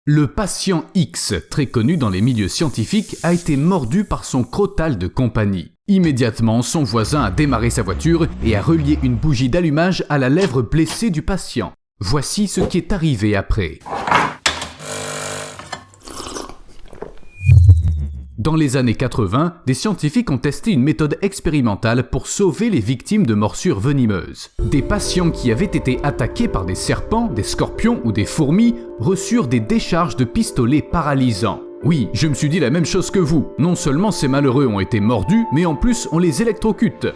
Le patient X, très connu dans les milieux scientifiques, a été mordu par son crotale de compagnie. Immédiatement, son voisin a démarré sa voiture et a relié une bougie d'allumage à la lèvre blessée du patient. Voici ce qui est arrivé après. Dans les années 80, des scientifiques ont testé une méthode expérimentale pour sauver les victimes de morsures venimeuses. Des patients qui avaient été attaqués par des serpents, des scorpions ou des fourmis reçurent des décharges de pistolets paralysants. Oui, je me suis dit la même chose que vous. Non seulement ces malheureux ont été mordus, mais en plus on les électrocute.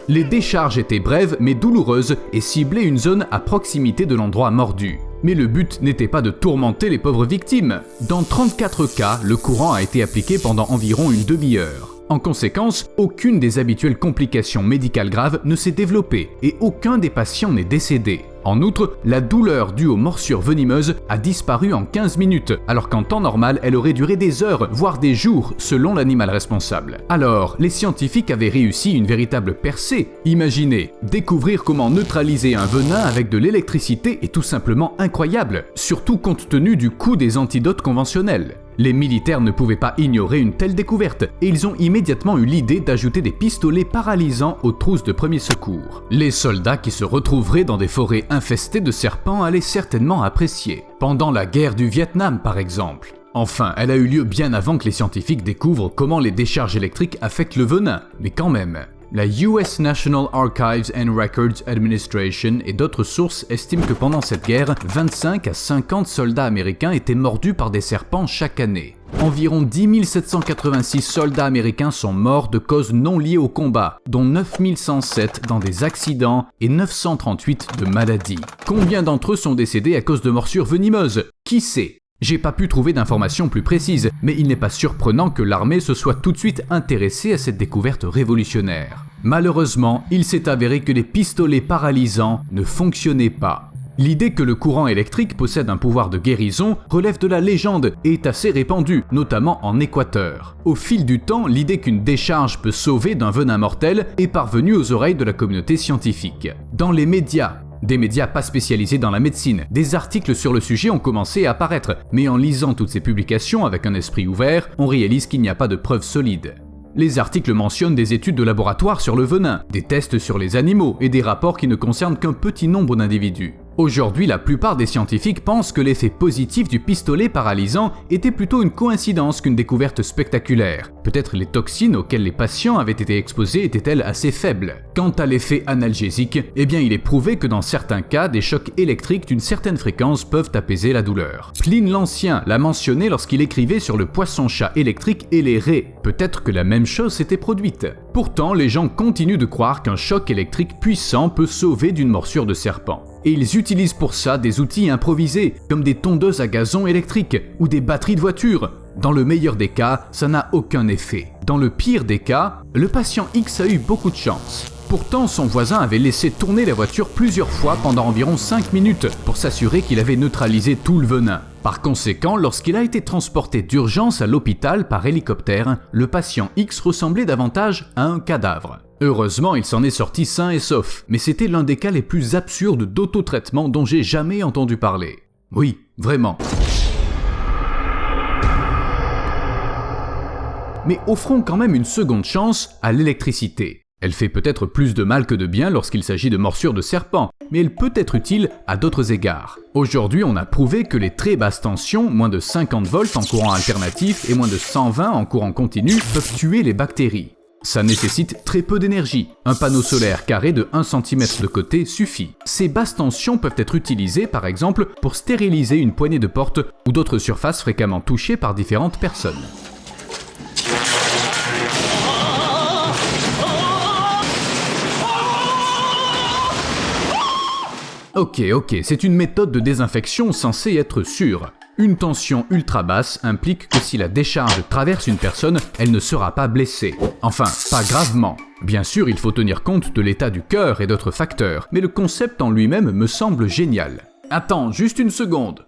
Les décharges étaient brèves mais douloureuses et ciblaient une zone à proximité de l'endroit mordu. Mais le but n'était pas de tourmenter les pauvres victimes. Dans 34 cas, le courant a été appliqué pendant environ une demi-heure. En conséquence, aucune des habituelles complications médicales graves ne s'est développée et aucun des patients n'est décédé. En outre, la douleur due aux morsures venimeuses a disparu en 15 minutes, alors qu'en temps normal, elle aurait duré des heures, voire des jours, selon l'animal responsable. Alors, les scientifiques avaient réussi une véritable percée. Imaginez, découvrir comment neutraliser un venin avec de l'électricité est tout simplement incroyable, surtout compte tenu du coût des antidotes conventionnels. Les militaires ne pouvaient pas ignorer une telle découverte et ils ont immédiatement eu l'idée d'ajouter des pistolets paralysants aux trousses de premiers secours. Les soldats qui se retrouveraient dans des forêts infestées de serpents allaient certainement apprécier. Pendant la guerre du Vietnam par exemple. Enfin, elle a eu lieu bien avant que les scientifiques découvrent comment les décharges électriques affectent le venin, mais quand même. La US National Archives and Records Administration et d'autres sources estiment que pendant cette guerre, 25 à 50 soldats américains étaient mordus par des serpents chaque année. Environ 10 786 soldats américains sont morts de causes non liées au combat, dont 9 107 dans des accidents et 938 de maladies. Combien d'entre eux sont décédés à cause de morsures venimeuses? Qui sait? J'ai pas pu trouver d'informations plus précises, mais il n'est pas surprenant que l'armée se soit tout de suite intéressée à cette découverte révolutionnaire. Malheureusement, il s'est avéré que les pistolets paralysants ne fonctionnaient pas. L'idée que le courant électrique possède un pouvoir de guérison relève de la légende et est assez répandue, notamment en Équateur. Au fil du temps, l'idée qu'une décharge peut sauver d'un venin mortel est parvenue aux oreilles de la communauté scientifique. Dans les médias, des médias pas spécialisés dans la médecine, des articles sur le sujet ont commencé à apparaître, mais en lisant toutes ces publications avec un esprit ouvert, on réalise qu'il n'y a pas de preuves solides. Les articles mentionnent des études de laboratoire sur le venin, des tests sur les animaux et des rapports qui ne concernent qu'un petit nombre d'individus. Aujourd'hui, la plupart des scientifiques pensent que l'effet positif du pistolet paralysant était plutôt une coïncidence qu'une découverte spectaculaire. Peut-être les toxines auxquelles les patients avaient été exposés étaient-elles assez faibles. Quant à l'effet analgésique, eh bien il est prouvé que dans certains cas, des chocs électriques d'une certaine fréquence peuvent apaiser la douleur. Pline l'Ancien l'a mentionné lorsqu'il écrivait sur le poisson-chat électrique et les raies. Peut-être que la même chose s'était produite. Pourtant, les gens continuent de croire qu'un choc électrique puissant peut sauver d'une morsure de serpent. Et ils utilisent pour ça des outils improvisés, comme des tondeuses à gazon électriques ou des batteries de voiture. Dans le meilleur des cas, ça n'a aucun effet. Dans le pire des cas, le patient X a eu beaucoup de chance. Pourtant, son voisin avait laissé tourner la voiture plusieurs fois pendant environ 5 minutes pour s'assurer qu'il avait neutralisé tout le venin. Par conséquent, lorsqu'il a été transporté d'urgence à l'hôpital par hélicoptère, le patient X ressemblait davantage à un cadavre. Heureusement, il s'en est sorti sain et sauf, mais c'était l'un des cas les plus absurdes d'autotraitement dont j'ai jamais entendu parler. Oui, vraiment. Mais offrons quand même une seconde chance à l'électricité. Elle fait peut-être plus de mal que de bien lorsqu'il s'agit de morsures de serpents, mais elle peut être utile à d'autres égards. Aujourd'hui, on a prouvé que les très basses tensions, moins de 50 volts en courant alternatif et moins de 120 en courant continu, peuvent tuer les bactéries. Ça nécessite très peu d'énergie. Un panneau solaire carré de 1 cm de côté suffit. Ces basses tensions peuvent être utilisées par exemple pour stériliser une poignée de porte ou d'autres surfaces fréquemment touchées par différentes personnes. Ok, c'est une méthode de désinfection censée être sûre. Une tension ultra basse implique que si la décharge traverse une personne, elle ne sera pas blessée. Enfin, pas gravement. Bien sûr, il faut tenir compte de l'état du cœur et d'autres facteurs, mais le concept en lui-même me semble génial. Attends, juste une seconde.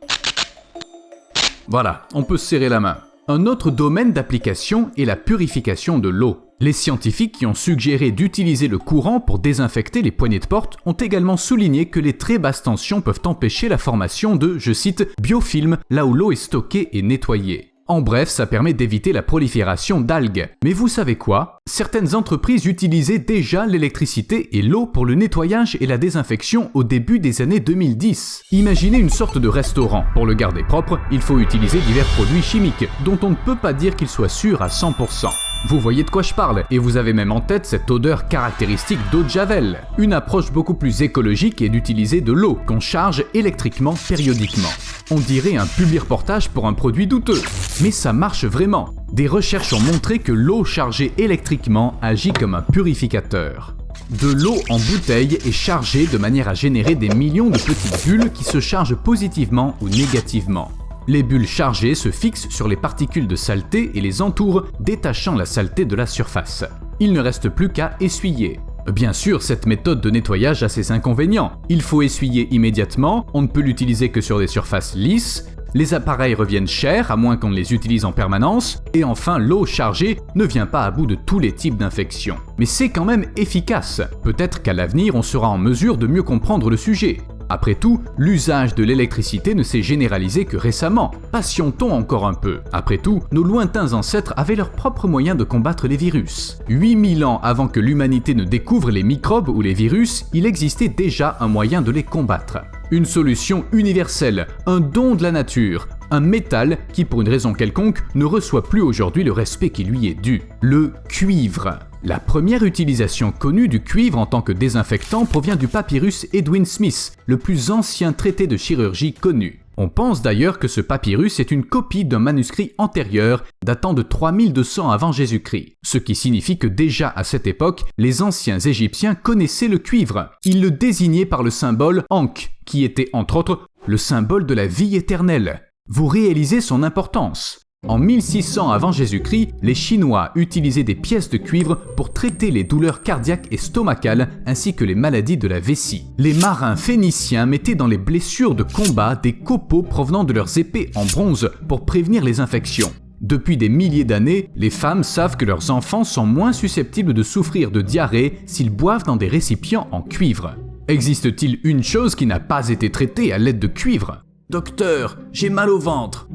Voilà, on peut se serrer la main. Un autre domaine d'application est la purification de l'eau. Les scientifiques qui ont suggéré d'utiliser le courant pour désinfecter les poignées de porte ont également souligné que les très basses tensions peuvent empêcher la formation de, je cite, biofilms là où l'eau est stockée et nettoyée. En bref, ça permet d'éviter la prolifération d'algues. Mais vous savez quoi? Certaines entreprises utilisaient déjà l'électricité et l'eau pour le nettoyage et la désinfection au début des années 2010. Imaginez une sorte de restaurant. Pour le garder propre, il faut utiliser divers produits chimiques, dont on ne peut pas dire qu'ils soient sûrs à 100%. Vous voyez de quoi je parle, et vous avez même en tête cette odeur caractéristique d'eau de Javel. Une approche beaucoup plus écologique est d'utiliser de l'eau qu'on charge électriquement périodiquement. On dirait un publi-reportage pour un produit douteux. Mais ça marche vraiment. Des recherches ont montré que l'eau chargée électriquement agit comme un purificateur. De l'eau en bouteille est chargée de manière à générer des millions de petites bulles qui se chargent positivement ou négativement. Les bulles chargées se fixent sur les particules de saleté et les entourent, détachant la saleté de la surface. Il ne reste plus qu'à essuyer. Bien sûr, cette méthode de nettoyage a ses inconvénients. Il faut essuyer immédiatement, on ne peut l'utiliser que sur des surfaces lisses, les appareils reviennent chers à moins qu'on ne les utilise en permanence, et enfin l'eau chargée ne vient pas à bout de tous les types d'infections. Mais c'est quand même efficace. Peut-être qu'à l'avenir on sera en mesure de mieux comprendre le sujet. Après tout, l'usage de l'électricité ne s'est généralisé que récemment. Patientons encore un peu. Après tout, nos lointains ancêtres avaient leurs propres moyens de combattre les virus. 8000 ans avant que l'humanité ne découvre les microbes ou les virus, il existait déjà un moyen de les combattre. Une solution universelle, un don de la nature, un métal qui pour une raison quelconque ne reçoit plus aujourd'hui le respect qui lui est dû. Le cuivre. La première utilisation connue du cuivre en tant que désinfectant provient du papyrus Edwin Smith, le plus ancien traité de chirurgie connu. On pense d'ailleurs que ce papyrus est une copie d'un manuscrit antérieur datant de 3200 avant Jésus-Christ, ce qui signifie que déjà à cette époque, les anciens Égyptiens connaissaient le cuivre. Ils le désignaient par le symbole Ankh, qui était entre autres le symbole de la vie éternelle. Vous réalisez son importance. En 1600 avant Jésus-Christ, les Chinois utilisaient des pièces de cuivre pour traiter les douleurs cardiaques et stomacales ainsi que les maladies de la vessie. Les marins phéniciens mettaient dans les blessures de combat des copeaux provenant de leurs épées en bronze pour prévenir les infections. Depuis des milliers d'années, les femmes savent que leurs enfants sont moins susceptibles de souffrir de diarrhée s'ils boivent dans des récipients en cuivre. Existe-t-il une chose qui n'a pas été traitée à l'aide de cuivre? Docteur, j'ai mal au ventre.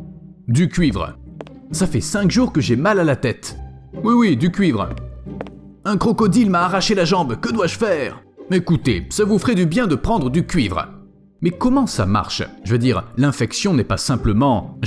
Du cuivre. Ça fait 5 jours que j'ai mal à la tête. Oui, du cuivre. Un crocodile m'a arraché la jambe, que dois-je faire? Écoutez, ça vous ferait du bien de prendre du cuivre. Mais comment ça marche? Je veux dire, l'infection n'est pas simplement,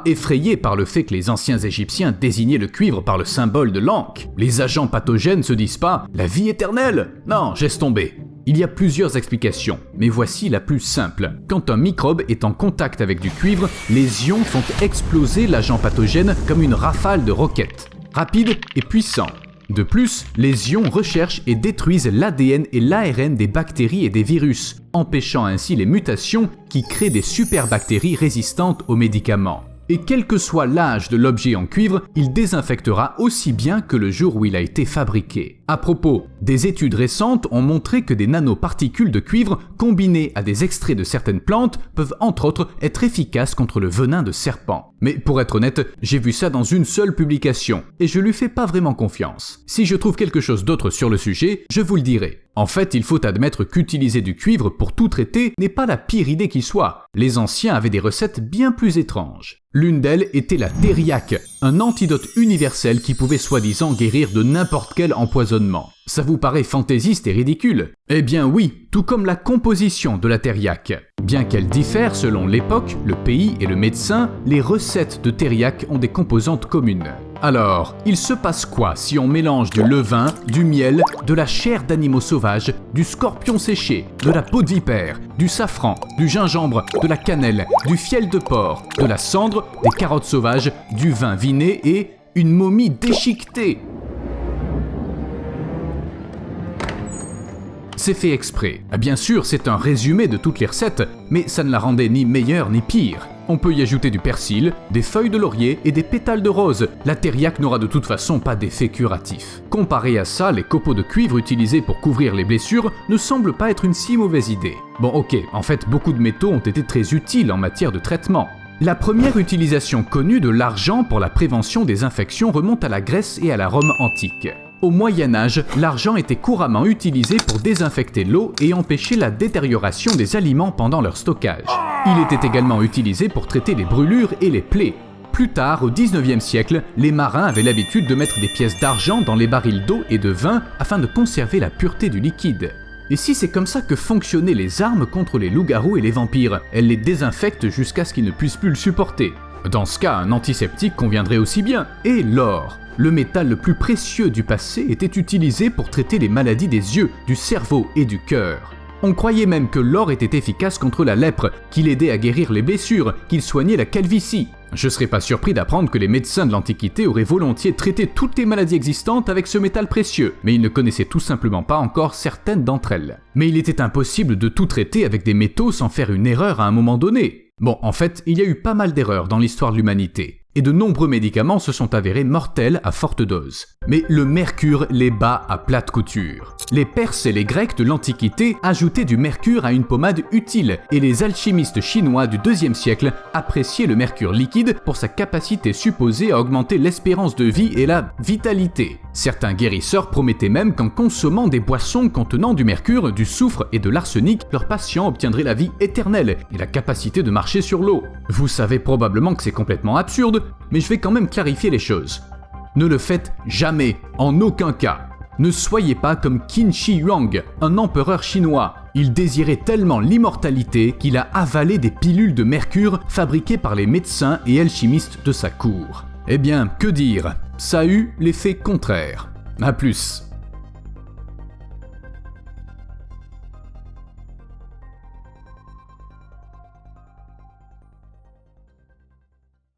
effrayée par le fait que les anciens Égyptiens désignaient le cuivre par le symbole de l'Ankh. Les agents pathogènes se disent pas « la vie éternelle ». Non, laisse tomber. Il y a plusieurs explications, mais voici la plus simple. Quand un microbe est en contact avec du cuivre, les ions font exploser l'agent pathogène comme une rafale de roquettes. Rapide et puissant. De plus, les ions recherchent et détruisent l'ADN et l'ARN des bactéries et des virus, empêchant ainsi les mutations qui créent des superbactéries résistantes aux médicaments. Et quel que soit l'âge de l'objet en cuivre, il désinfectera aussi bien que le jour où il a été fabriqué. À propos, des études récentes ont montré que des nanoparticules de cuivre combinées à des extraits de certaines plantes peuvent entre autres être efficaces contre le venin de serpent. Mais pour être honnête, j'ai vu ça dans une seule publication, et je lui fais pas vraiment confiance. Si je trouve quelque chose d'autre sur le sujet, je vous le dirai. En fait, il faut admettre qu'utiliser du cuivre pour tout traiter n'est pas la pire idée qui soit. Les anciens avaient des recettes bien plus étranges. L'une d'elles était la thériaque, un antidote universel qui pouvait soi-disant guérir de n'importe quel empoisonnement. Ça vous paraît fantaisiste et ridicule? Eh bien oui, tout comme la composition de la thériaque. Bien qu'elle diffère selon l'époque, le pays et le médecin, les recettes de thériaque ont des composantes communes. Alors, il se passe quoi si on mélange du levain, du miel, de la chair d'animaux sauvages, du scorpion séché, de la peau de vipère, du safran, du gingembre, de la cannelle, du fiel de porc, de la cendre, des carottes sauvages, du vin viné et une momie déchiquetée? C'est fait exprès. Bien sûr, c'est un résumé de toutes les recettes, mais ça ne la rendait ni meilleure ni pire. On peut y ajouter du persil, des feuilles de laurier et des pétales de rose. La thériaque n'aura de toute façon pas d'effet curatif. Comparé à ça, les copeaux de cuivre utilisés pour couvrir les blessures ne semblent pas être une si mauvaise idée. Bon ok, en fait beaucoup de métaux ont été très utiles en matière de traitement. La première utilisation connue de l'argent pour la prévention des infections remonte à la Grèce et à la Rome antique. Au Moyen-Âge, l'argent était couramment utilisé pour désinfecter l'eau et empêcher la détérioration des aliments pendant leur stockage. Il était également utilisé pour traiter les brûlures et les plaies. Plus tard, au XIXe siècle, les marins avaient l'habitude de mettre des pièces d'argent dans les barils d'eau et de vin afin de conserver la pureté du liquide. Et si c'est comme ça que fonctionnaient les armes contre les loups-garous et les vampires, elles les désinfectent jusqu'à ce qu'ils ne puissent plus le supporter. Dans ce cas, un antiseptique conviendrait aussi bien. Et l'or. Le métal le plus précieux du passé était utilisé pour traiter les maladies des yeux, du cerveau et du cœur. On croyait même que l'or était efficace contre la lèpre, qu'il aidait à guérir les blessures, qu'il soignait la calvitie. Je serais pas surpris d'apprendre que les médecins de l'Antiquité auraient volontiers traité toutes les maladies existantes avec ce métal précieux, mais ils ne connaissaient tout simplement pas encore certaines d'entre elles. Mais il était impossible de tout traiter avec des métaux sans faire une erreur à un moment donné. Bon, en fait, il y a eu pas mal d'erreurs dans l'histoire de l'humanité. Et de nombreux médicaments se sont avérés mortels à forte dose. Mais le mercure les bat à plate couture. Les Perses et les Grecs de l'Antiquité ajoutaient du mercure à une pommade utile, et les alchimistes chinois du IIe siècle appréciaient le mercure liquide pour sa capacité supposée à augmenter l'espérance de vie et la vitalité. Certains guérisseurs promettaient même qu'en consommant des boissons contenant du mercure, du soufre et de l'arsenic, leurs patients obtiendraient la vie éternelle et la capacité de marcher sur l'eau. Vous savez probablement que c'est complètement absurde, mais je vais quand même clarifier les choses. Ne le faites jamais, en aucun cas. Ne soyez pas comme Qin Shi Huang, un empereur chinois. Il désirait tellement l'immortalité qu'il a avalé des pilules de mercure fabriquées par les médecins et alchimistes de sa cour. Eh bien, que dire ? Ça a eu l'effet contraire. À plus.